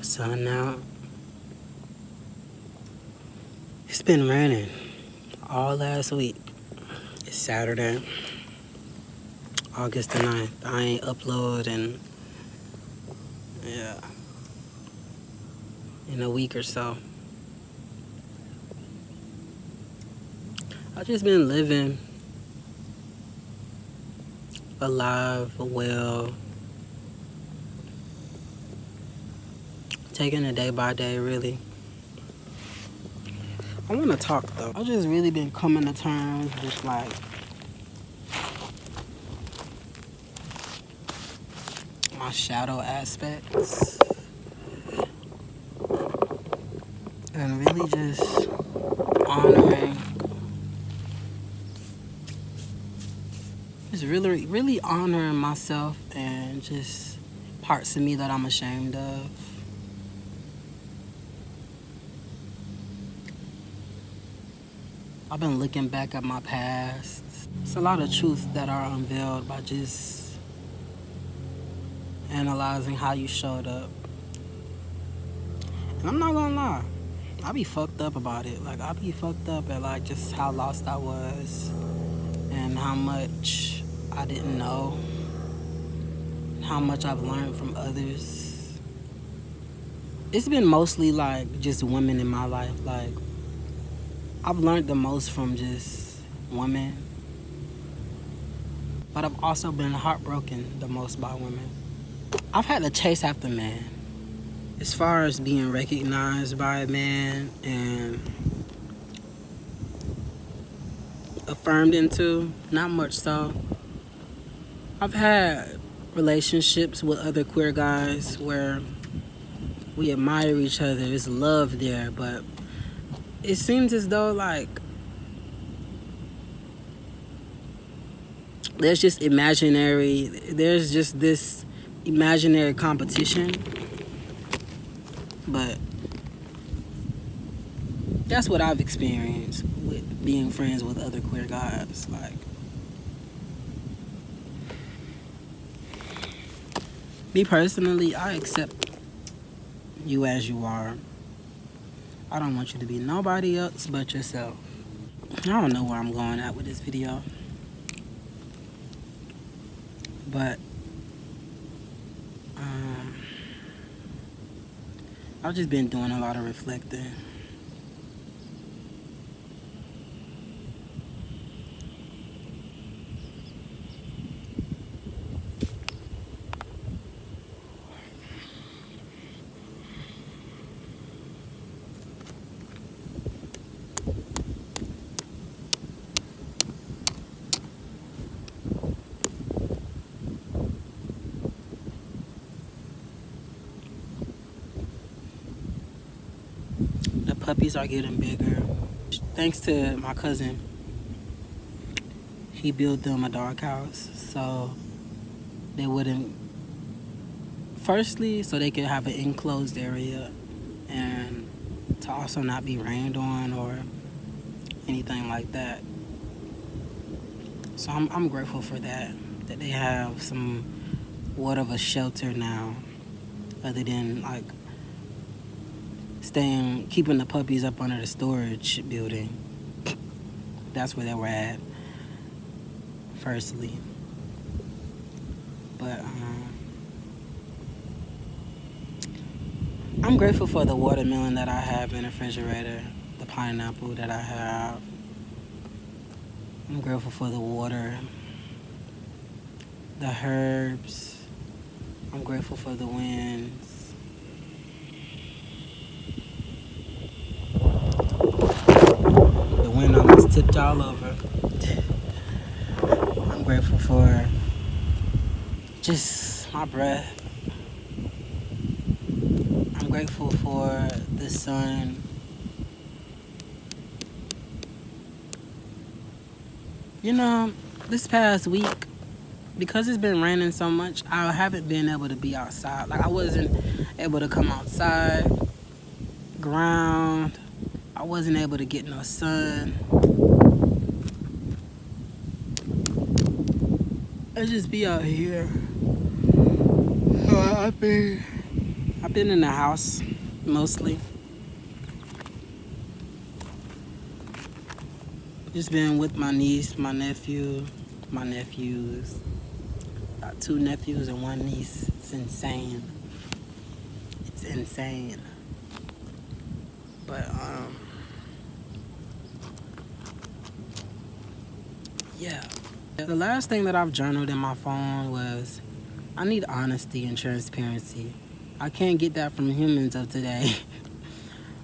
So now it's been raining all last week. It's Saturday, August the 9th. I ain't uploading in a week or so. I just been living alive, well, taking it day by day, really. I want to talk though. I just really been coming to terms with like my shadow aspects and really just honoring, just really honoring myself and just parts of me that I'm ashamed of. I've been looking back at my past. It's a lot of truth that are unveiled by just analyzing how you showed up. And I'm not gonna lie, I be fucked up about it. Like, I be fucked up at like just how lost I was and how much I didn't know, how much I've learned from others. It's been mostly like just women in my life. Like, I've learned the most from just women, but I've also been heartbroken the most by women. I've had to chase after men. As far as being recognized by a man and affirmed into, not much so. I've had relationships with other queer guys where we admire each other, there's love there, but it seems as though like there's just this imaginary competition. But that's what I've experienced with being friends with other queer guys. Like, me personally, I accept you as you are. I don't want you to be nobody else but yourself. I don't know where I'm going at with this video, but I've just been doing a lot of reflecting. The puppies are getting bigger. Thanks to my cousin, he built them a doghouse so they wouldn't, firstly, so they could have an enclosed area and to also not be rained on or anything like that. So I'm grateful for that they have somewhat of a shelter now, other than like keeping the puppies up under the storage building. That's where they were at, firstly. But I'm grateful for the watermelon that I have in the refrigerator, the pineapple that I have. I'm grateful for the water, the herbs. I'm grateful for the winds. The wind almost tipped all over. I'm grateful for just my breath. I'm grateful for the sun. You know, this past week, because it's been raining so much, I haven't been able to be outside. Like, I wasn't able to come outside, ground. I wasn't able to get no sun. I just be out here. So I've been in the house mostly. Just been with my niece, my nephew, my nephews. Got 2 nephews and 1 niece. It's insane. It's insane. But yeah. The last thing that I've journaled in my phone was I need honesty and transparency. I can't get that from humans of today.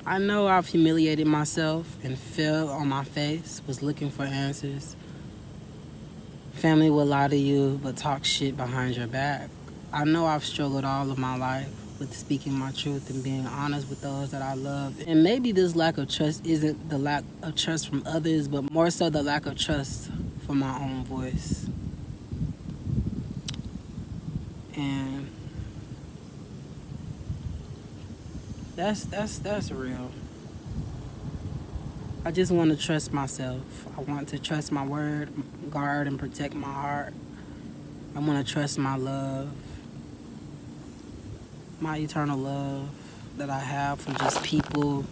I know I've humiliated myself and fell on my face, was looking for answers. Family will lie to you, but talk shit behind your back. I know I've struggled all of my life with speaking my truth and being honest with those that I love. And maybe this lack of trust isn't the lack of trust from others, but more so the lack of trust for my own voice. And that's real. I just want to trust myself. I want to trust my word, guard and protect my heart. I want to trust my love, my eternal love that I have for just people,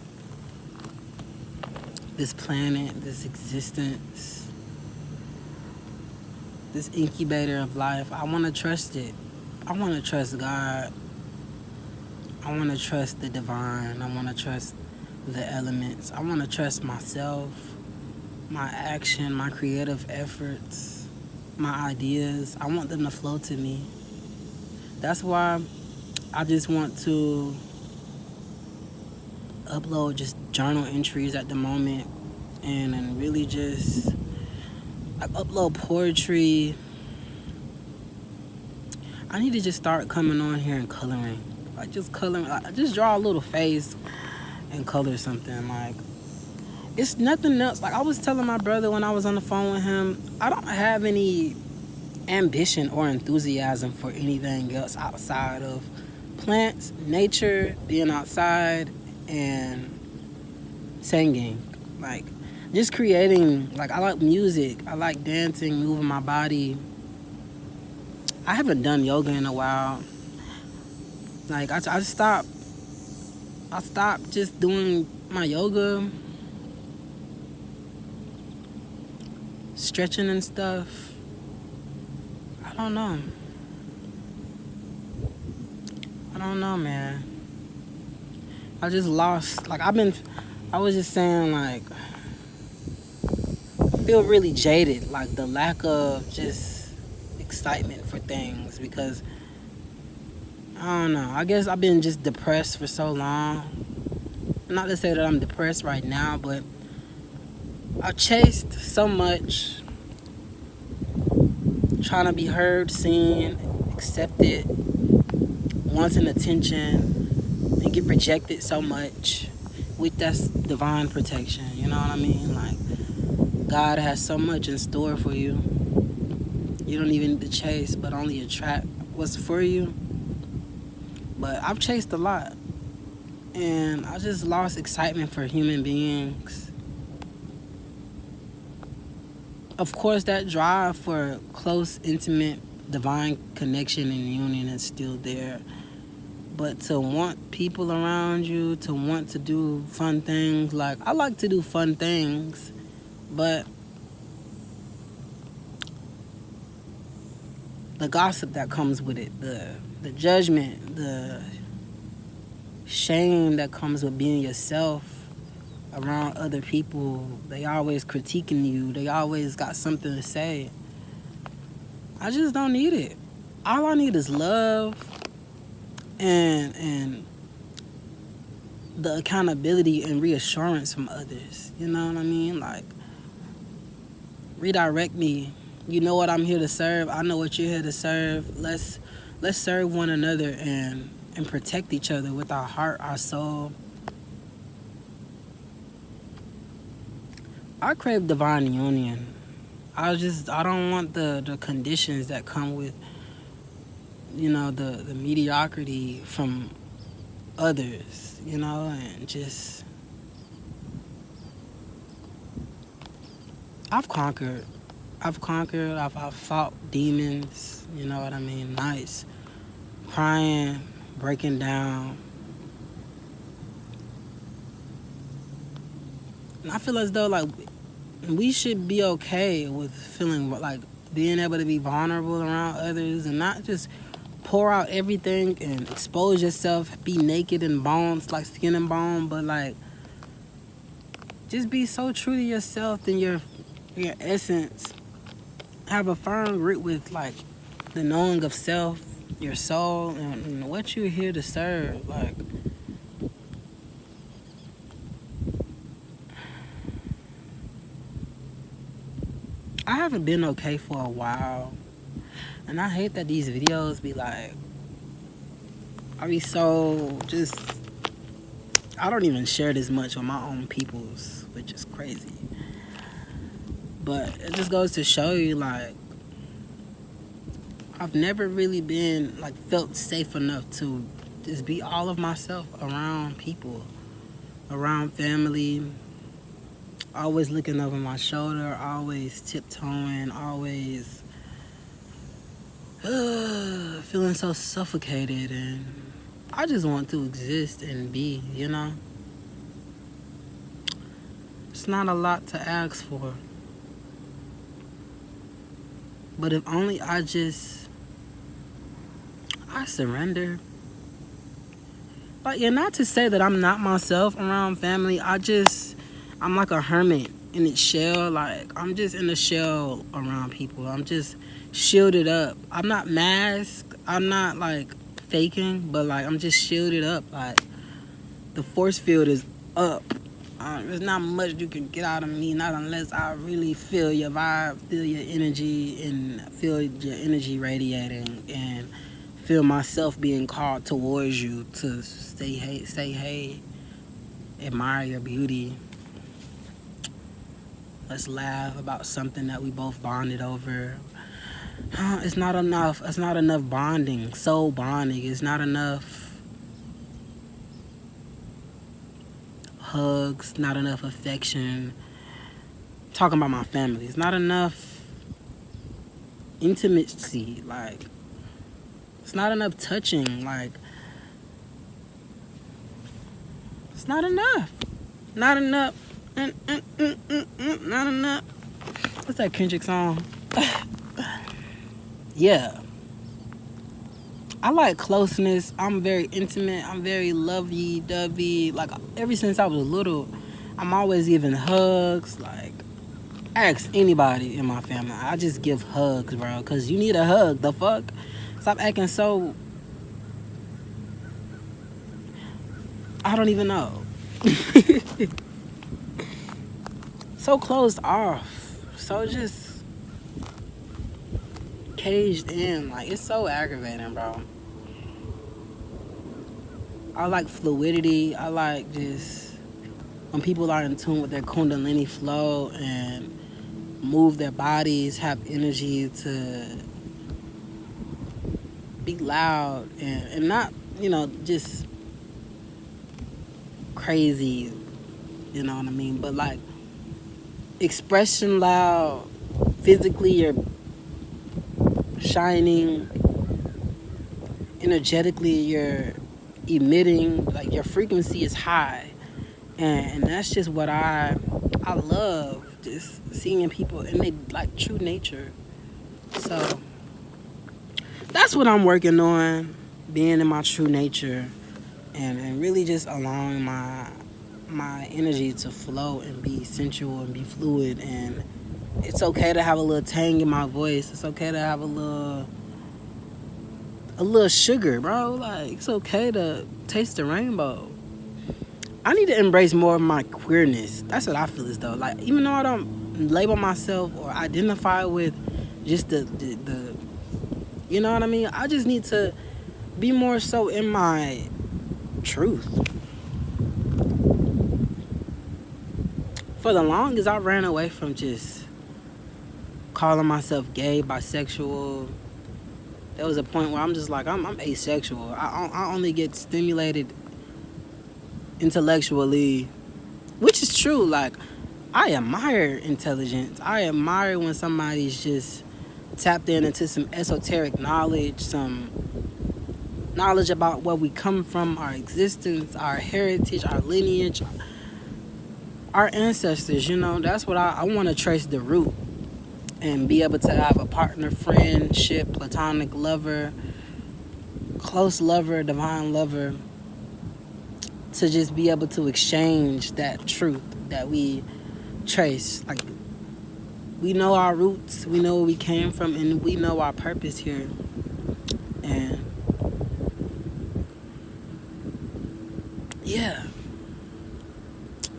this planet, this existence, this incubator of life. I want to trust it. I want to trust God. I want to trust the divine. I want to trust the elements. I want to trust myself, my action, my creative efforts, my ideas. I want them to flow to me. That's why I just want to upload just journal entries at the moment and really just upload poetry. I need to just start coming on here and coloring. Like just coloring, just draw a little face and color something. Like it's nothing else. Like I was telling my brother when I was on the phone with him, I don't have any ambition or enthusiasm for anything else outside of plants, nature, being outside, and singing. Like just creating. Like I like music. I like dancing, moving my body. I haven't done yoga in a while. Like I stopped just doing my yoga, stretching and stuff. I don't know, man. I just lost. Like I was just saying, like, I feel really jaded. Like the lack of just excitement for things because I don't know. I guess I've been just depressed for so long. Not to say that I'm depressed right now, but I've chased so much, trying to be heard, seen, accepted, wanting attention, and get rejected so much. That's divine protection, you know what I mean? Like, God has so much in store for you. You don't even need to chase, but only attract what's for you. But I've chased a lot, and I just lost excitement for human beings. Of course, that drive for close, intimate, divine connection and union is still there. But to want people around you, to want to do fun things, like I like to do fun things, but the gossip that comes with it, the judgment, the shame that comes with being yourself around other people. They always critiquing you. They always got something to say. I just don't need it. All I need is love and the accountability and reassurance from others. You know what I mean? Like, redirect me. You know what I'm here to serve. I know what you're here to serve. Let's serve one another and protect each other with our heart, our soul. I crave divine union. I don't want the conditions that come with, you know, the mediocrity from others, you know, and just I've conquered. I've fought demons, you know what I mean, nights, crying, breaking down. And I feel as though like we should be okay with feeling like being able to be vulnerable around others and not just pour out everything and expose yourself, be naked and bones, like skin and bone, but like just be so true to yourself and your essence. Have a firm grip with like the knowing of self, your soul, and what you're here to serve. Like, I haven't been okay for a while, and I hate that these videos be like, I be so just, I don't even share this much with my own peoples, which is crazy. But it just goes to show you, like, I've never really been, like, felt safe enough to just be all of myself around people, around family, always looking over my shoulder, always tiptoeing, always feeling so suffocated, and I just want to exist and be, you know? It's not a lot to ask for. But if only I surrender. Like, yeah, not to say that I'm not myself around family. I'm like a hermit in its shell. Like, I'm just in a shell around people. I'm just shielded up. I'm not masked. I'm not, like, faking. But, like, I'm just shielded up. Like, the force field is up. There's not much you can get out of me, not unless I really feel your vibe, feel your energy, and feel your energy radiating, and feel myself being called towards you to say hey, admire your beauty. Let's laugh about something that we both bonded over. It's not enough. It's not enough bonding, soul bonding. It's not enough hugs, not enough affection. Talking about my family, it's not enough intimacy. Like, it's not enough touching. Like, it's not enough. Not enough. Not enough. What's that Kendrick song? Yeah. I like closeness. I'm very intimate. I'm very lovey-dovey. Like, ever since I was little, I'm always giving hugs. Like, ask anybody in my family. I just give hugs, bro. Because you need a hug. The fuck? Stop acting so... I don't even know. So closed off. So just... caged in. Like, it's so aggravating, bro. I like fluidity. I like just when people are in tune with their kundalini flow and move their bodies, have energy to be loud and not, you know, just crazy, you know what I mean? But like expression loud, physically you're shining, energetically you're emitting, like your frequency is high, and that's just what I love, just seeing people in their like true nature. So that's what I'm working on, being in my true nature and really just allowing my energy to flow and be sensual and be fluid. And it's okay to have a little tang in my voice. It's okay to have a little sugar, bro. Like, it's okay to taste the rainbow. I need to embrace more of my queerness. That's what I feel as though. Like, even though I don't label myself or identify with just the you know what I mean? I just need to be more so in my truth. For the longest, I ran away from just calling myself gay, bisexual. There was a point where I'm just like, I'm asexual. I only get stimulated intellectually, which is true. Like, I admire intelligence. I admire when somebody's just tapped into some esoteric knowledge, some knowledge about where we come from, our existence, our heritage, our lineage, our ancestors. That's what I want to trace the root and be able to have a partner, friendship, platonic lover, close lover, divine lover, to just be able to exchange that truth that we trace. Like, we know our roots, we know where we came from, and we know our purpose here. And yeah,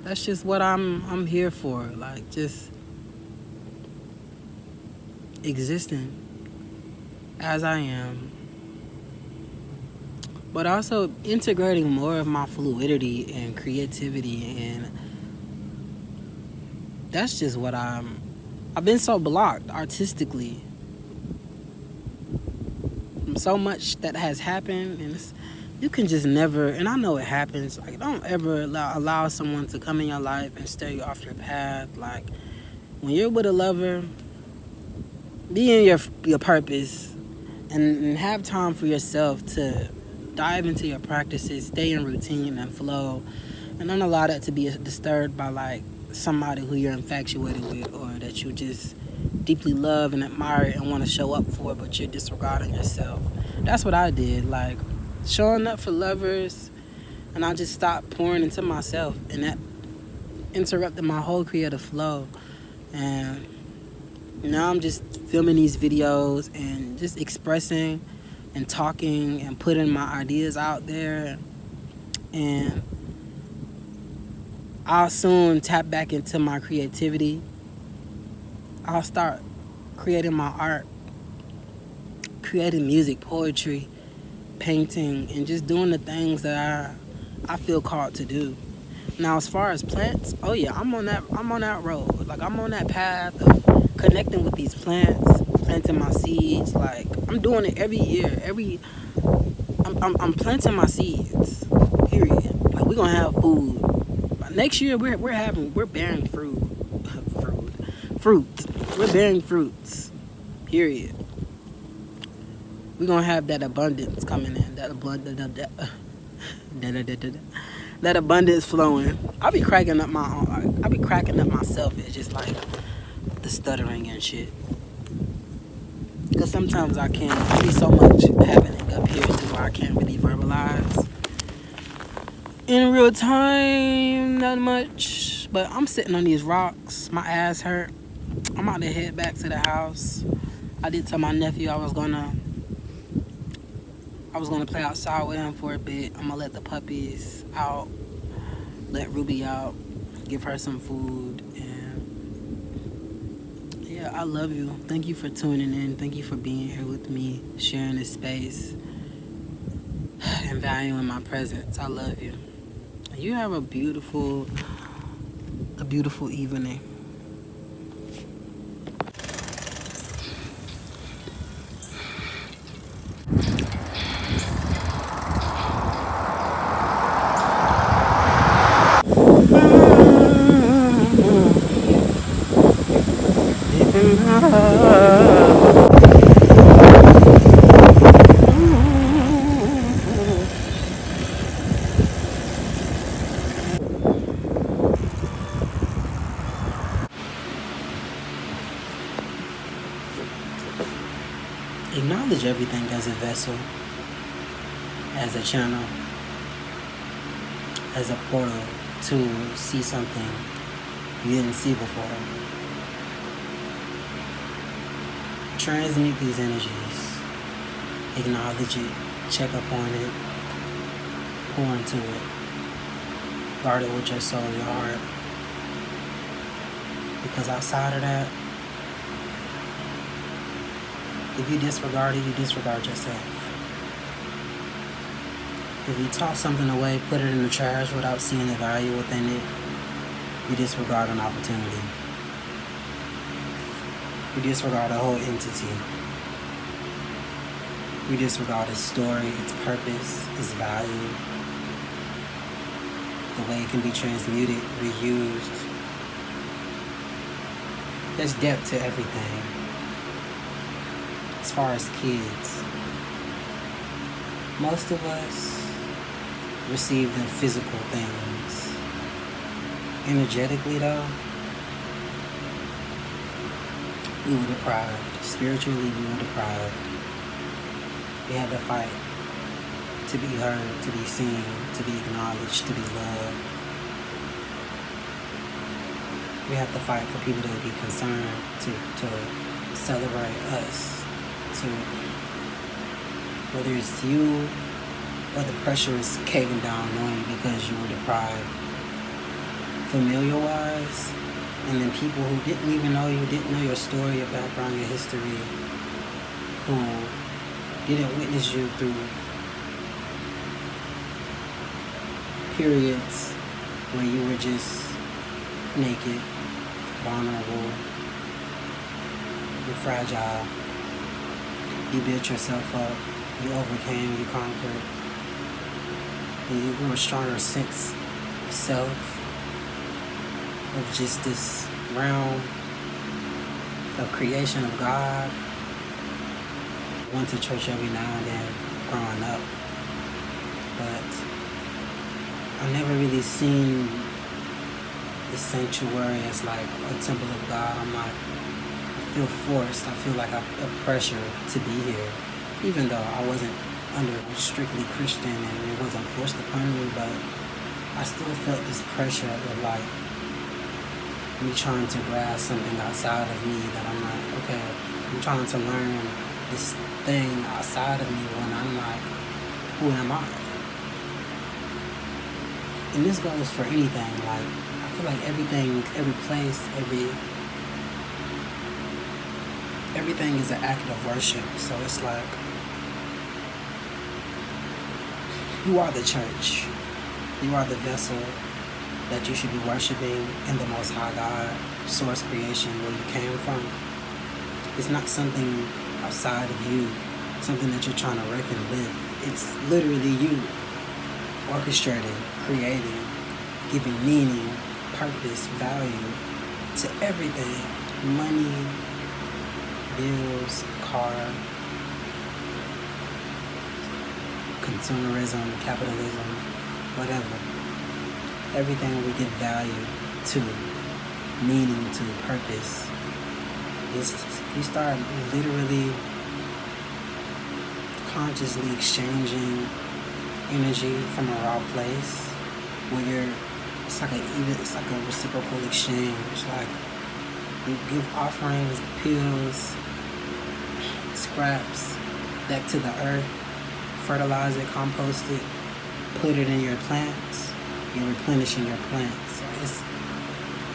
that's just what I'm here for. Like, just existing as I am, but also integrating more of my fluidity and creativity. And that's just what I've been so blocked artistically. So much that has happened, and you can just never, and I know it happens, like, don't ever allow someone to come in your life and steer you off your path. Like, when you're with a lover, be in your purpose, and have time for yourself to dive into your practices, stay in routine and flow, and don't allow that to be disturbed by like somebody who you're infatuated with, or that you just deeply love and admire and want to show up for, but you're disregarding yourself. That's what I did, like showing up for lovers, and I just stopped pouring into myself, and that interrupted my whole creative flow. And now I'm just filming these videos and just expressing and talking and putting my ideas out there, and I'll soon tap back into my creativity. I'll start creating my art, creating music, poetry, painting, and just doing the things that I feel called to do. Now, as far as plants, oh yeah, I'm on that road. Like, I'm on that path of connecting with these plants, planting my seeds. Like, I'm doing it every year. I'm planting my seeds. Period. Like, we're gonna have food. Next year we're bearing fruit. We're bearing fruits. Period. We're gonna have that abundance coming in. That abundance flowing. I'll be cracking up myself. It's just like the stuttering and shit. Because sometimes I can't. Be so much happening up here to where I can't really verbalize in real time that much. But I'm sitting on these rocks. My ass hurt. I'm about to head back to the house. I did tell my nephew I was gonna play outside with him for a bit. I'm gonna let the puppies out, let Ruby out, give her some food, and yeah, I love you. Thank you for tuning in. Thank you for being here with me, sharing this space, and valuing my presence. I love you. You have a beautiful evening. Acknowledge everything as a vessel, as a channel, as a portal to see something you didn't see before. Transmute these energies. Acknowledge it. Check up on it. Pour into it. Guard it with your soul, your heart. Because outside of that, if you disregard it, you disregard yourself. If you toss something away, put it in the trash without seeing the value within it, you disregard an opportunity. You disregard a whole entity. You disregard its story, its purpose, its value, the way it can be transmuted, reused. There's depth to everything. As far as kids, Most of us receive the physical things. Energetically, though, we were deprived. Spiritually, we were deprived. We had to fight to be heard, to be seen, to be acknowledged, to be loved. We have to fight for people to be concerned, to celebrate us, to, whether it's you or the pressure is caving down on you because you were deprived. Familiar-wise, and then people who didn't even know you, didn't know your story, your background, your history, who didn't witness you through periods where you were just naked, vulnerable, you're fragile. You built yourself up, you overcame, you conquered, and you grew a stronger sense of self, of just this realm of creation of God. Went to church every now and then growing up, but I never really seen the sanctuary as like a temple of God. I feel forced. I feel like a pressure to be here, even though I wasn't under strictly Christian and it wasn't forced upon me, but I still felt this pressure of like me trying to grasp something outside of me that I'm like, okay, I'm trying to learn this thing outside of me when I'm like, who am I? And this goes for anything. Like, I feel like everything, every place, everything is an act of worship. So it's like, you are the church. You are the vessel that you should be worshiping in the Most High God, source creation, where you came from. It's not something outside of you, something that you're trying to reckon with. It's literally you orchestrating, creating, giving meaning, purpose, value to everything. Money, bills, car, consumerism, capitalism, whatever. Everything we give value to, meaning to, purpose. You start literally consciously exchanging energy from a raw place where it's like a reciprocal exchange. Like, you give offerings, pills, scraps back to the earth, fertilize it, compost it, put it in your plants. You're replenishing your plants. It's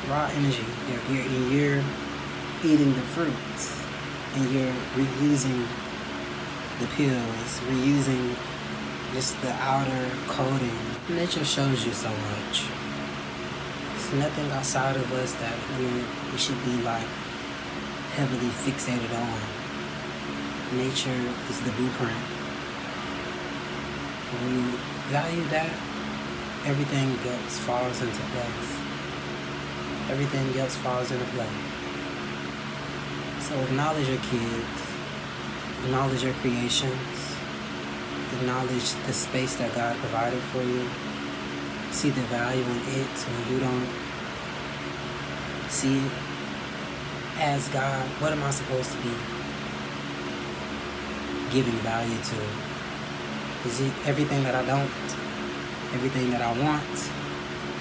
raw energy. You're eating the fruits, and you're reusing the pills, reusing just the outer coating. Nature shows you so much. There's nothing outside of us that we should be like heavily fixated on. Nature is the blueprint. When you value that, everything else falls into place. Everything else falls into place. So acknowledge your kids. Acknowledge your creations. Acknowledge the space that God provided for you. See the value in it when you don't see it as God. What am I supposed to be giving value to? Is it everything that I don't? Everything that I want,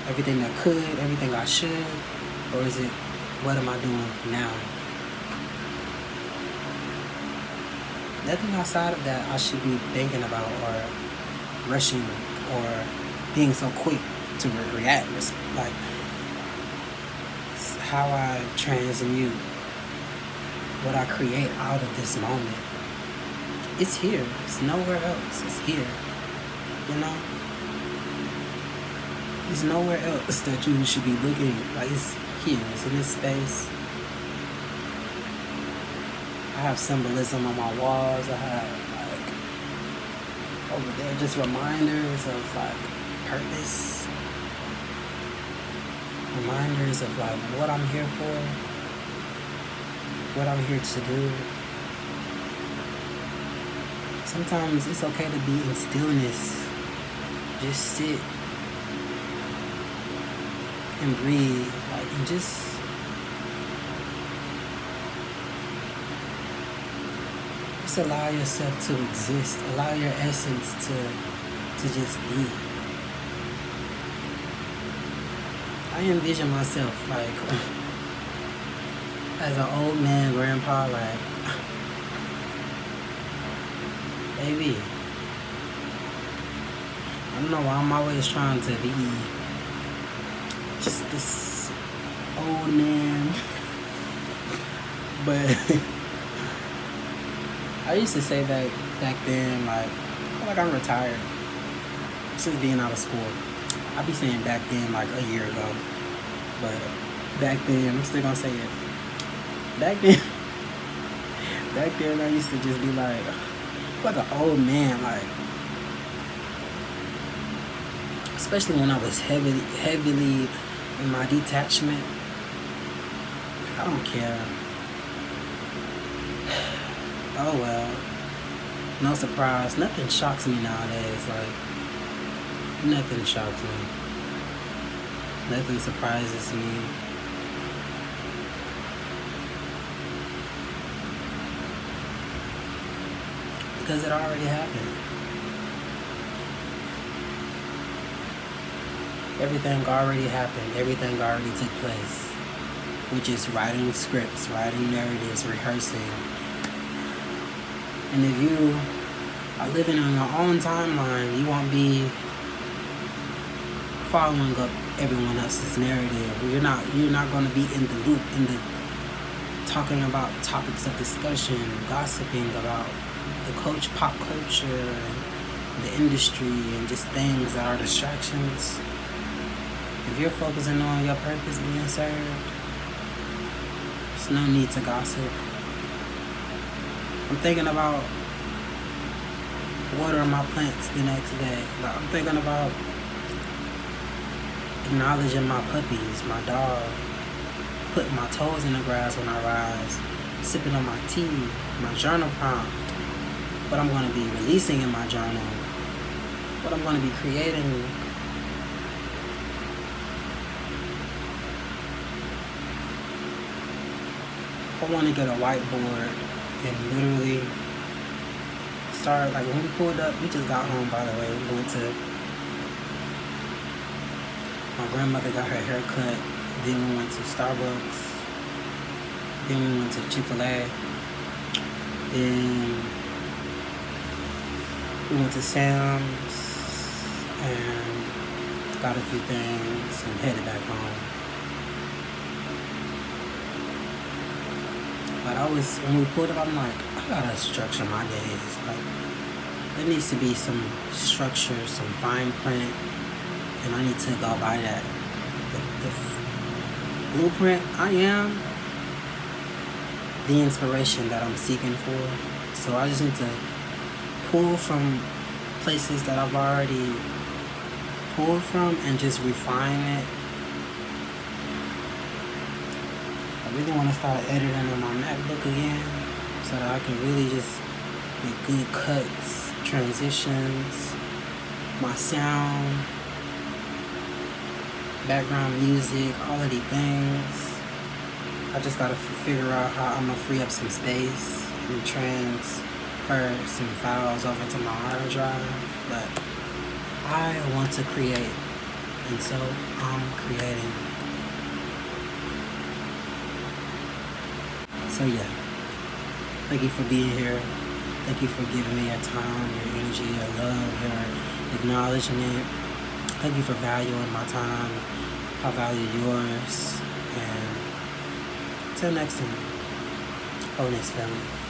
everything that could, everything I should, or is it, what am I doing now? Nothing outside of that I should be thinking about or rushing or being so quick to react. It's like, it's how I transmute what I create out of this moment. It's here. It's nowhere else. It's here. You know? There's nowhere else that you should be looking. Like, it's here. It's in this space. I have symbolism on my walls. I have, like, over there, just reminders of, like, purpose. Reminders of, like, what I'm here for. What I'm here to do. Sometimes it's okay to be in stillness. Just sit and breathe, like, and just allow yourself to exist. Allow your essence to just be. I envision myself like as an old man, grandpa, like, baby, I don't know why I'm always trying to be just this old man. But I used to say that back then, like, I feel like I'm retired since being out of school. I be saying back then like a year ago, but back then, I'm still gonna say it. Back then I used to just be like an old man, like, especially when I was heavily in my detachment. I don't care. Oh well, no surprise. Nothing shocks me nowadays. Like, nothing shocks me. Nothing surprises me. Because it already happened. Everything already happened. Everything already took place. We're just writing scripts, writing narratives, rehearsing. And if you are living on your own timeline, you won't be following up everyone else's narrative. You're not going to be in the loop, talking about topics of discussion, gossiping about the pop culture, and the industry, and just things that are distractions. If you're focusing on your purpose being served, there's no need to gossip. I'm thinking about watering my plants the next day. Like, I'm thinking about acknowledging my puppies, my dog, putting my toes in the grass when I rise, sipping on my tea, my journal prompt, what I'm going to be releasing in my journal, what I'm going to be creating. I want to get a whiteboard and literally start, like, when we pulled up, we just got home, by the way. We went to, my grandmother got her hair cut, then we went to Starbucks, then we went to Chick-fil-A, then we went to Sam's and got a few things and headed back home. But when we pulled up, I'm like, I gotta structure my days. Like, there needs to be some structure, some fine print, and I need to go by that. The blueprint, I am the inspiration that I'm seeking for. So I just need to pull from places that I've already pulled from and just refine it. I really want to start editing on my MacBook again so that I can really just make good cuts, transitions, my sound, background music, all of these things. I just gotta figure out how I'm gonna free up some space and transfer some files over to my hard drive. But I want to create, and so I'm creating. So yeah, thank you for being here. Thank you for giving me your time, your energy, your love, your acknowledgement. Thank you for valuing my time. I value yours. And until next time, Wholeness family.